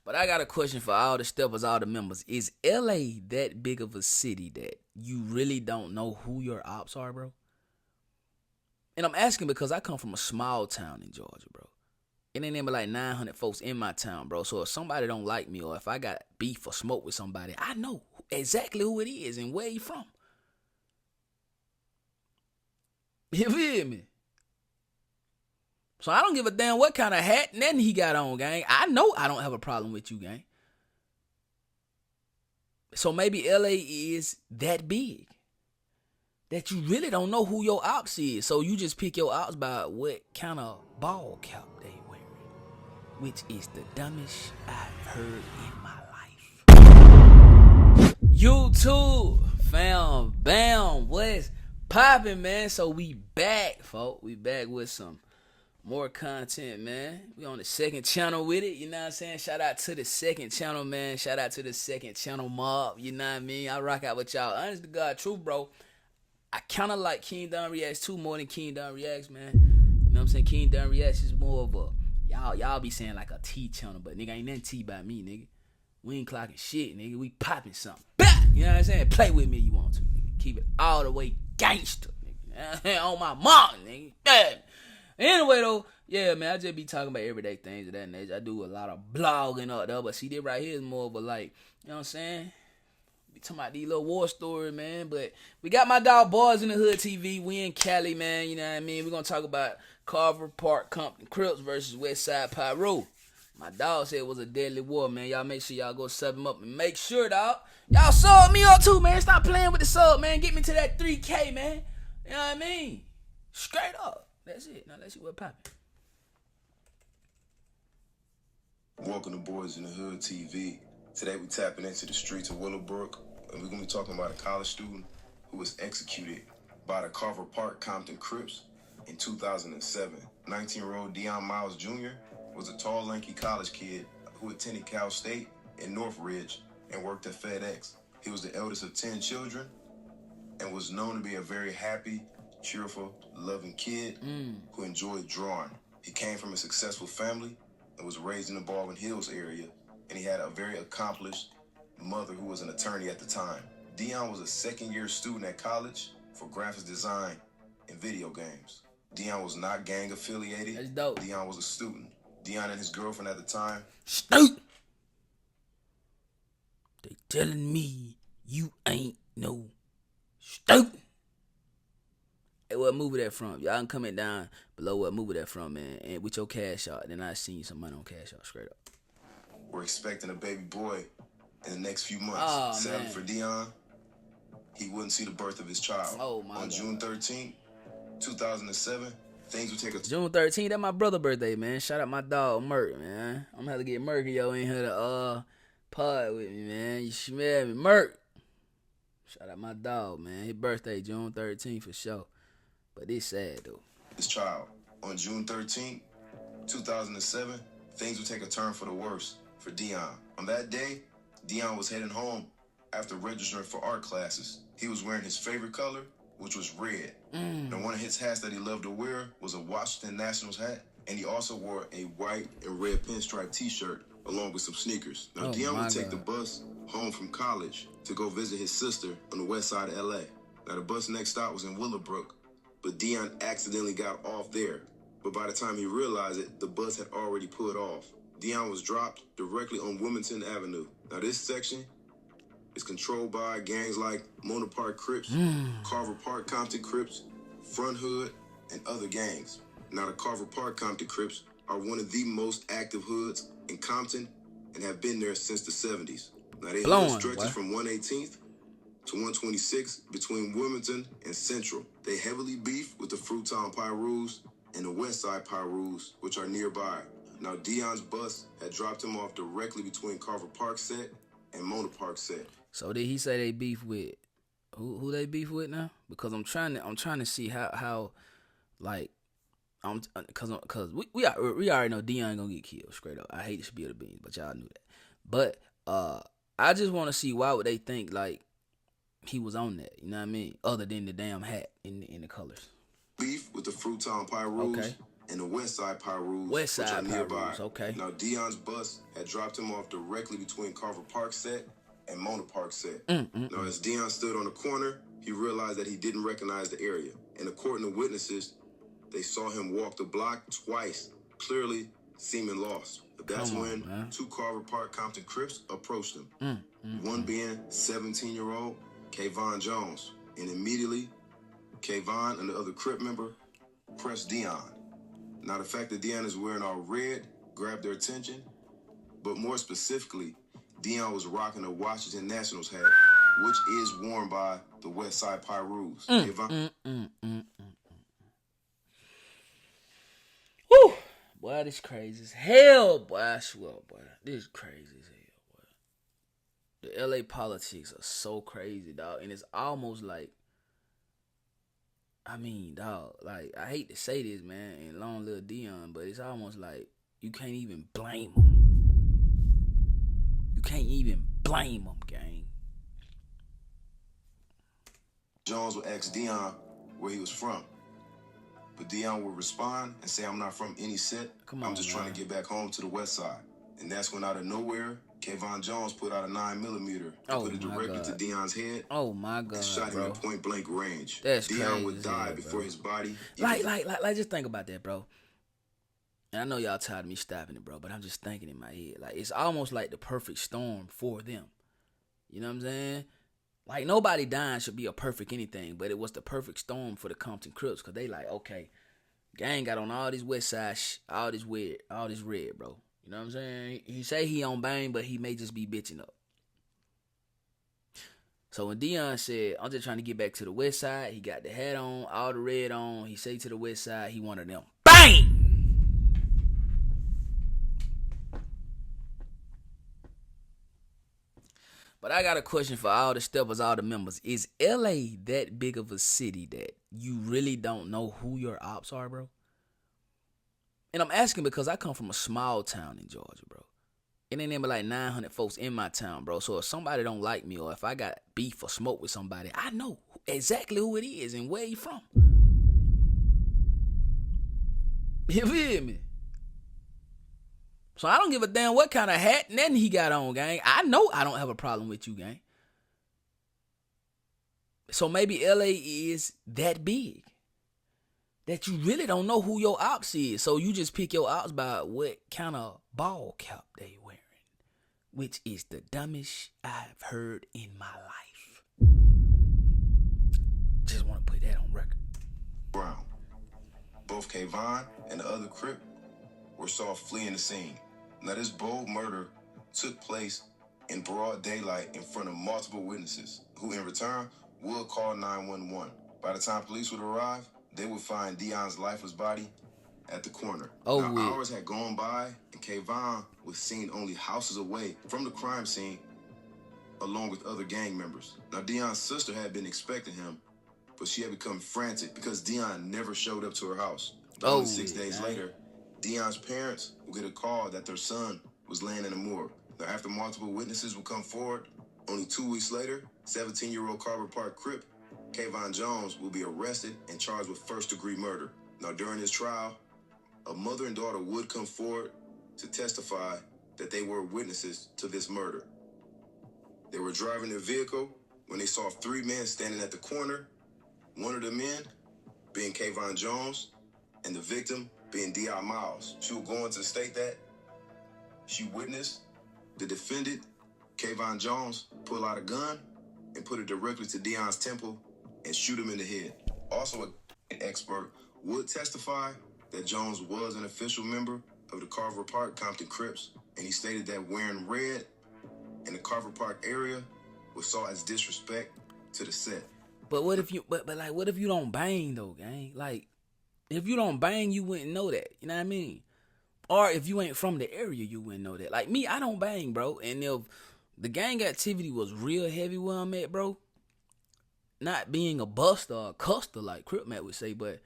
But I got a question for all the steppers, all the members. Is LA that big of a city that you really don't know who your ops are, bro? And I'm asking because I come from a small town in Georgia, bro. It ain't even like 900 folks in my town, bro. So if somebody don't like me or if I got beef or smoke with somebody, I know exactly who it is and where he from. You feel me? So I don't give a damn what kind of hat and nothing he got on, gang. I know I don't have a problem with you, gang. So maybe LA is that big that you really don't know who your ops is. So you just pick your ops by what kind of ball cap they wearing, which is the dumbest shit I've heard in my life. YouTube, fam, bam, what's poppin', man? So we back, folks. We back with some more content, man. We on the second channel with it, you know what I'm saying? Shout out to the second channel, man. Shout out to the second channel mob, you know what I mean? I rock out with y'all. Honest to God, truth, bro. I kind of like King Don Reacts too more than King Don Reacts, man. You know what I'm saying? King Don Reacts is more of a, y'all be saying like a T channel, but nigga ain't nothing T by me, nigga. We ain't clocking shit, nigga. We popping something. Bah! You know what I'm saying? Play with me if you want to, nigga. Keep it all the way gangster, nigga. On my mom, nigga. Yeah. Anyway, though, yeah, man, I just be talking about everyday things of that nature. I do a lot of blogging up there, but see, this right here is more of a, like, you know what I'm saying? We talking about these little war stories, man, but we got my dog Boys in the Hood TV. We in Cali, man, you know what I mean? We're going to talk about Carver Park, Compton, CRIPS versus Westside Pyro. My dog said it was a deadly war, man. Y'all make sure y'all go sub him up and make sure, dog, y'all sub me up too, man. Stop playing with the sub, man. Get me to that 3K, man. You know what I mean? Straight up. That's it. Now let's see what poppin'. Welcome to Boys in the Hood TV. Today we tapping into the streets of Willowbrook, and we're going to be talking about a college student who was executed by the Carver Park Compton Crips in 2007. 19-year-old Deion Miles Jr. was a tall, lanky college kid who attended Cal State in Northridge and worked at FedEx. He was the eldest of 10 children and was known to be a very happy, cheerful, loving kid who enjoyed drawing. He came from a successful family and was raised in the Baldwin Hills area, and he had a very accomplished mother who was an attorney at the time. Deion was a second-year student at college for graphics design and video games. Deion was not gang-affiliated. That's dope. Deion was a student. Deion and his girlfriend at the time. Stupid. They telling me you ain't no stupid. Hey, what movie that from? Y'all can comment down below what movie that from, man. And with your cash out, then I seen some money on cash out straight up. We're expecting a baby boy in the next few months. Sadly for Deion, he wouldn't see the birth of his child. Oh, my On God. June 13, 2007, things would take a June 13th, that my brother's birthday, man. Shout out my dog, Merk, man. I'm gonna have to get Merk yo in here to pod with me, man. You smell me, Merk. Shout out my dog, man. His birthday, June 13th for sure. But it's sad, though. his child. On June 13, 2007, things would take a turn for the worse for Deion. On that day, Deion was heading home after registering for art classes. He was wearing his favorite color, which was red. Now, one of his hats that he loved to wear was a Washington Nationals hat, and he also wore a white and red pinstripe t-shirt along with some sneakers. Now, Deion would take the bus home from college to go visit his sister on the west side of LA. Now, the bus next stop was in Willowbrook, but Deion accidentally got off there. But by the time he realized it, the bus had already pulled off. Deion was dropped directly on Wilmington Avenue. Now, this section is controlled by gangs like Mona Park Crips, Carver Park Compton Crips, Front Hood, and other gangs. Now, the Carver Park Compton Crips are one of the most active hoods in Compton and have been there since the 70s. Now, they hood stretches from 118th to 126 between Wilmington and Central. They heavily beef with the Fruitown Pyrus and the Westside Pyrus, which are nearby. Now, Deion's bus had dropped him off directly between Carver Park set and Mona Park set. So did he say they beef with who they beef with now? Because I'm trying to see how like cause we already know Deion gonna get killed straight up. I hate to spill the beans, but y'all knew that. But I just want to see why would they think like he was on that, you know what I mean? Other than the damn hat in the colors. Beef with the Fruitown Pyrus and the West Side Pyrus, West which are Side nearby. Pyrus, okay. Now, Dion's bus had dropped him off directly between Carver Park set and Mona Park set. Now, as Dion stood on the corner, he realized that he didn't recognize the area. And according to witnesses, they saw him walk the block twice, clearly seeming lost. But that's when two Carver Park Compton Crips approached him. One being 17-year-old Kayvon Jones. And immediately, Kayvon and the other Crip member pressed Dion. Now, the fact that Dion is wearing all red grabbed their attention, but more specifically, Dion was rocking a Washington Nationals hat, which is worn by the West Side Pyrus. Woo! Boy, this crazy as hell, boy. I swear, boy. This is crazy as hell, boy. The LA politics are so crazy, dog. And it's almost like, I mean, dog, like, I hate to say this, man, and long live Dion, but it's almost like you can't even blame him. You can't even blame him, gang. Jones would ask Dion where he was from. But Dion would respond and say, I'm not from any set. I'm just trying to get back home to the West Side. And that's when out of nowhere, Kayvon Jones put out a 9mm and put it directly to Dion's head. Oh my God, and shot him at point blank range. That's Dion crazy would die hell, before his body. Like, just think about that, bro. And I know y'all tired of me stopping it, bro, but I'm just thinking in my head. Like, it's almost like the perfect storm for them. You know what I'm saying? Like, nobody dying should be a perfect anything, but it was the perfect storm for the Compton Crips, because they like, okay, gang got on all this West Side all this red, bro. You know what I'm saying? He say he on bang, but he may just be bitching up. So when Dion said, I'm just trying to get back to the West Side, he got the hat on, all the red on, he say to the West Side, he wanted them. Bang! But I got a question for all the steppers, all the members. Is LA that big of a city that you really don't know who your ops are, bro? And I'm asking because I come from a small town in Georgia, bro. It ain't even like 900 folks in my town, bro. So if somebody don't like me or if I got beef or smoke with somebody, I know exactly who it is and where he from. You feel me? So I don't give a damn what kind of hat and then he got on, gang. I know I don't have a problem with you, gang. So maybe LA is that big that you really don't know who your ops is. So you just pick your ops by what kind of ball cap they wearing, which is the dumbest I've heard in my life. Just want to put that on record. Brown. Both Kayvon and the other Crip were saw fleeing the scene. Now, this bold murder took place in broad daylight in front of multiple witnesses, who in return would call 911. By the time police would arrive, they would find Dion's lifeless body at the corner. Hours had gone by, and Kayvon was seen only houses away from the crime scene, along with other gang members. Now, Dion's sister had been expecting him, but she had become frantic because Dion never showed up to her house. Only 6 days later, Dion's parents would get a call that their son was laying in the morgue. Now, after multiple witnesses would come forward, only 2 weeks later, 17-year-old Carver Park Crip Kayvon Jones will be arrested and charged with first-degree murder. Now, during his trial, a mother and daughter would come forward to testify that they were witnesses to this murder. They were driving their vehicle when they saw 3 men standing at the corner, one of the men being Kayvon Jones and the victim being D.I. Miles. She will go on to state that she witnessed the defendant, Kayvon Jones, pull out a gun and put it directly to Dion's temple and shoot him in the head. Also, an expert would testify that Jones was an official member of the Carver Park Compton Crips, and he stated that wearing red in the Carver Park area was saw as disrespect to the set. But what if you, what if you don't bang though, gang? Like, if you don't bang, you wouldn't know that. You know what I mean? Or if you ain't from the area, you wouldn't know that. Like me, I don't bang, bro. And if the gang activity was real heavy where I'm at, bro, not being a buster or a custer like Crip Matt would say, but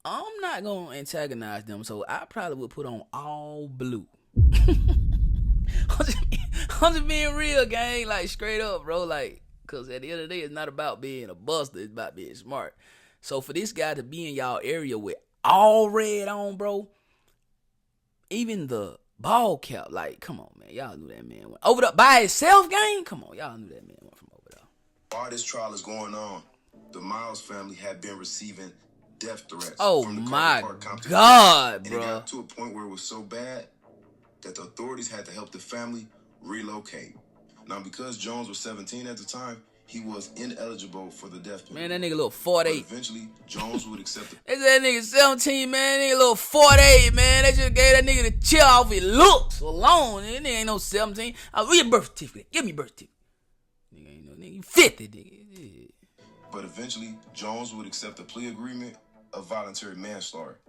I'm not going to antagonize them. So I probably would put on all blue. I'm just being real, gang. Like, straight up, bro. Like, because at the end of the day, it's not about being a buster. It's about being smart. So for this guy to be in y'all area with all red on, bro. Even the ball cap, like, come on, man. Y'all knew that man went over there by himself, gang. Come on, y'all knew that man went from over there. While this trial is going on, the Miles family had been receiving death threats. Oh from the my Carter Park Compton God, police. bro. And it got to a point where it was so bad that the authorities had to help the family relocate. Now, because Jones was 17 at the time, he was ineligible for the death penalty. Man, that nigga little 48. But eventually, Jones would accept the... They said that nigga 17, man. That nigga little 48, man. They just gave that nigga the chill off his looks alone. That nigga ain't no 17. I'll read your birth certificate. Give me your birth certificate. Nigga ain't no nigga. You 50, nigga. Yeah. But eventually, Jones would accept a plea agreement of voluntary manslaughter.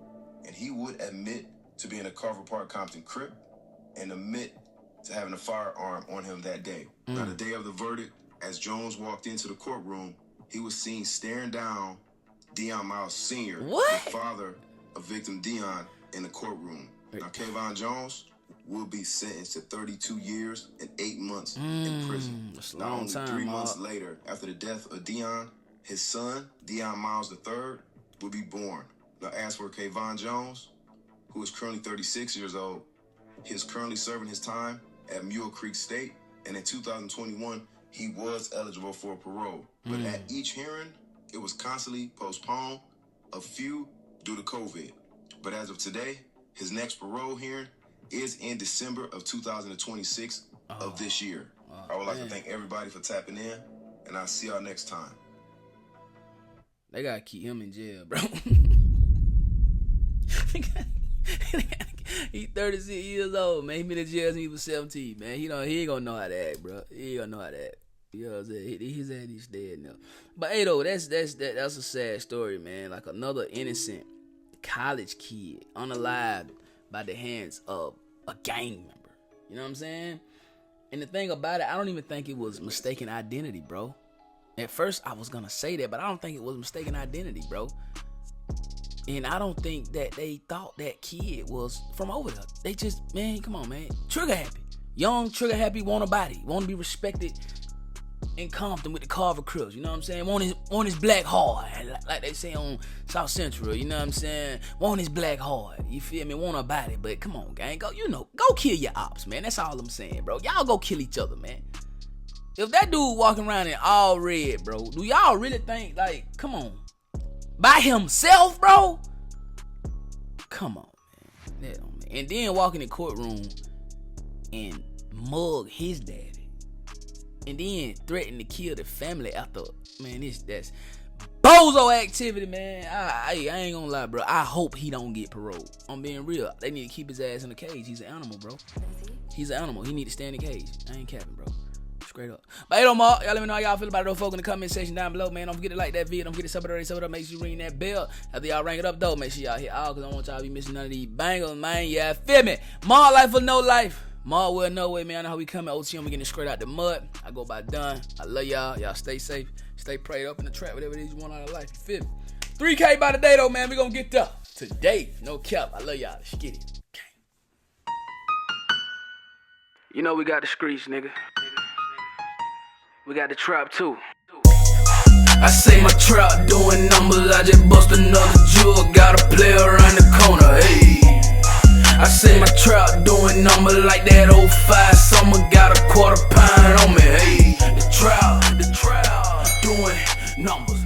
And he would admit to being a Carver Park Compton Crip and admit to having a firearm on him that day. Now, the day of the verdict, as Jones walked into the courtroom, he was seen staring down Dion Miles Sr., What? the father of victim Dion, in the courtroom. Now, Kayvon Jones will be sentenced to 32 years and 8 months in prison. That's a Now, long only time, 3 months Mark. later, after the death of Dion, his son, Dion Miles III, will be born. Now, as for Kayvon Jones, who is currently 36 years old, he is currently serving his time at Mule Creek State, and in 2021, he was eligible for parole. But at each hearing, it was constantly postponed, a few due to COVID. But as of today, his next parole hearing is in December of 2026 of this year. I would like to thank everybody for tapping in, and I'll see y'all next time. They gotta keep him in jail, bro. He 36 years old, man. He been in jail since he was 17, man. He ain't gonna know how to act, bro. He ain't gonna know how to act. You know what I'm saying? He's dead now. But hey, though, that's a sad story, man. Like another innocent college kid unalived by the hands of a gang member. You know what I'm saying? And the thing about it, I don't even think it was mistaken identity, bro. At first, I was gonna say that, but I don't think it was mistaken identity, bro. And I don't think that they thought that kid was from over there. They just, man, come on, man. Trigger happy. Young, trigger happy, want a body. Want to be respected in Compton with the Carver Crips. You know what I'm saying? Want his black hard. Like they say on South Central. You know what I'm saying? Want his black hard. You feel me? Want a body. But come on, gang. Go kill your ops, man. That's all I'm saying, bro. Y'all go kill each other, man. If that dude walking around in all red, bro, do y'all really think, like, come on, by himself, bro? Come on, man. And then walk in the courtroom and mug his daddy. And then threaten to kill the family after, man, that's bozo activity, man. I ain't gonna lie, bro. I hope he don't get parole. I'm being real. They need to keep his ass in the cage. He's an animal, bro. He's an animal. He need to stay in the cage. I ain't capping, bro. Straight up. But hey, Mark, y'all let me know how y'all feel about it, though, folk, in the comment section down below, man. Don't forget to like that video. Don't forget to sub it up. Make sure you ring that bell. After y'all rank it up, though, make sure y'all hit all, because I don't want y'all to be missing none of these bangers, man. Yeah, feel me? Mark life or no life. Mark will no way, man. I know how we coming. OT, we getting straight out the mud. I go by done. I love y'all. Y'all stay safe. Stay prayed up in the trap, whatever it is you want out of life. You feel me? 3K by the day, though, man. We gonna get there today. No cap. I love y'all. Let's get it. Okay. You know we got the streets, nigga. We got the trap too. I say my trap doing numbers, I just bust another jewel. Got a player around the corner, hey. I say my trap doing numbers like that 05 summer. Got a quarter pound on me, hey. The trap doing numbers.